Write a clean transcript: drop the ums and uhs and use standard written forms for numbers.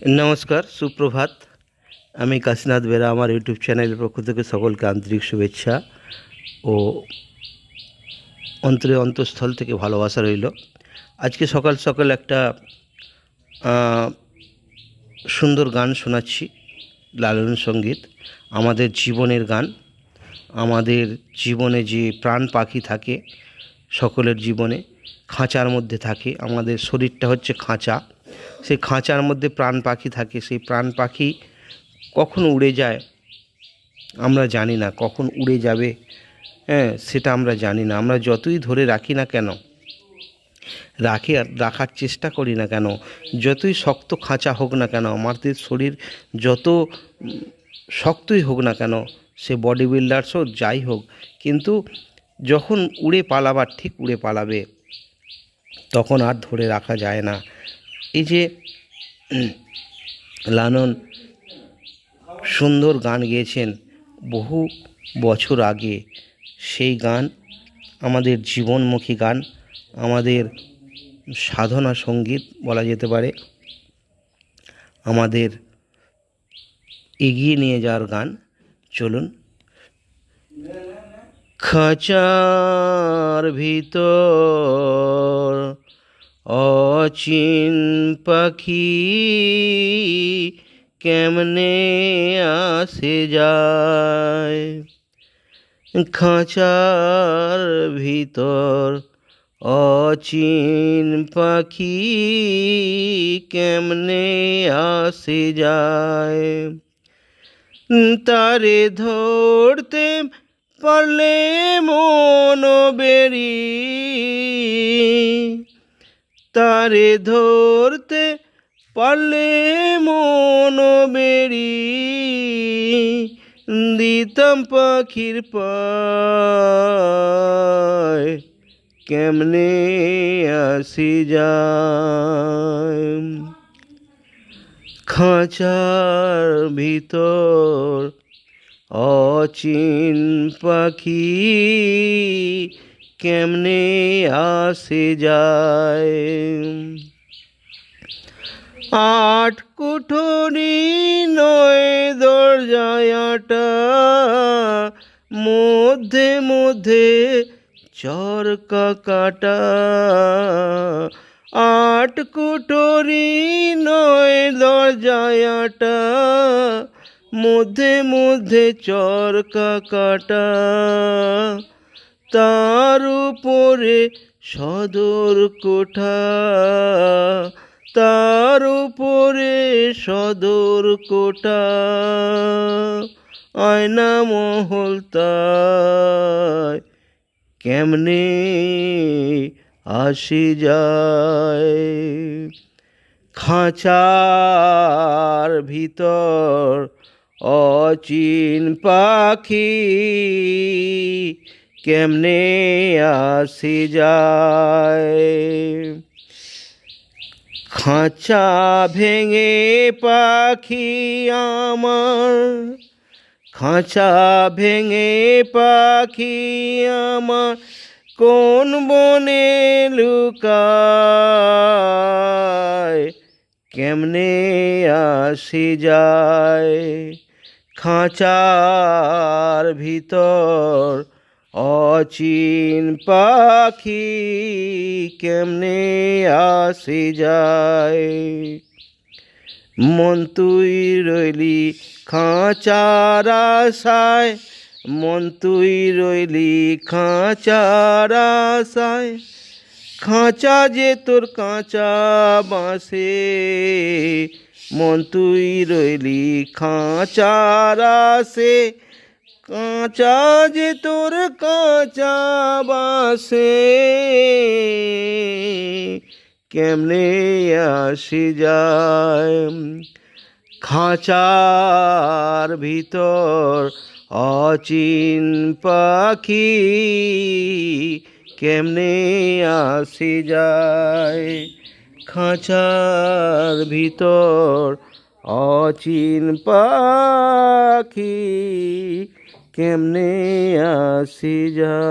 নমস্কার, সুপ্রভাত। আমি কাশীনাথ বেরা। আমার ইউটিউব চ্যানেলের পক্ষ থেকে সকলকে আন্তরিক শুভেচ্ছা ও অন্তঃস্থল থেকে ভালোবাসা রইল। আজকে সকাল সকাল একটা সুন্দর গান শোনাচ্ছি, লালন সঙ্গীত। আমাদের জীবনের গান। আমাদের জীবনে যে প্রাণ পাখি থাকে, সকলের জীবনে খাঁচার মধ্যে থাকে। আমাদের শরীরটা হচ্ছে খাঁচা, সেই খাঁচার মধ্যে প্রাণ পাখি থাকে। সেই প্রাণ পাখি কখন উড়ে যায় আমরা জানি না, কখন উড়ে যাবে সেটা আমরা জানি না। আমরা যতই ধরে রাখি না কেন, রাখার চেষ্টা করি না কেন, যতই শক্ত খাঁচা হোক না কেন, আমাদের শরীর যত শক্তই হোক না কেন, সে বডি বিল্ডার্স হোক, যাই হোক, কিন্তু যখন উড়ে পালাবার, ঠিক উড়ে পালাবে, তখন আর ধরে রাখা যায় না। এই যে লালন সুন্দর গান গেয়েছেন বহু বছর আগে, সেই গান আমাদের জীবনমুখী গান, আমাদের সাধনা সঙ্গীত বলা যেতে পারে, আমাদের এগিয়ে নিয়ে যাওয়ার গান। চলুন। খাঁচার ভিতর অচিন পাখি কেমনে আসে যায়, খাঁচার ভিতর অচিন পাখি কেমনে আসে যায়, তারে ধরতে পারলে মন বেরি, তারে ধরতে পারলে মন বেরি, দিতাম পাখির পায় কেমনে আসি যায়, খাঁচার ভিতর অচিন পাখি কেমনে আসে যায়, আট কুঠুরি নয় দরজায়াটা, মধ্যে মধ্যে চরকা কাটা, আট কুঠুরি নয় দরজায়াটা, মধ্যে মধ্যে চরকা কাটা, তার উপরে সদর কোঠা, তার উপরে সদর কোঠা, আয়না মহল তাই কেমনে আসি যায়, খাঁচার ভিতর অচিন পাখি কেমনে আসি যায়, খাঁচা ভেঙে পাখি আমার, খাঁচা ভেঙে পাখি আমার কোন বনে লুকায়, কেমনে আসি যায়, খাঁচার ভিতর অচিন পাখি কেমনে আসি যায়, মন তুই রইলি খাঁচার আশায়, মন তুই রইলি খাঁচার আশায়, খাঁচা যে তোর কাঁচা বাঁশে, মন তুই রইলি খাঁচার আশে, কাঁচা যে তোর কাঁচা বাঁশে কেমনে আসি যায়, খাঁচার ভিতর অচিন পাখি কেমনে আসি যায়, খাঁচার ভিতর অচিন পাখি কেমনে আসি যায়।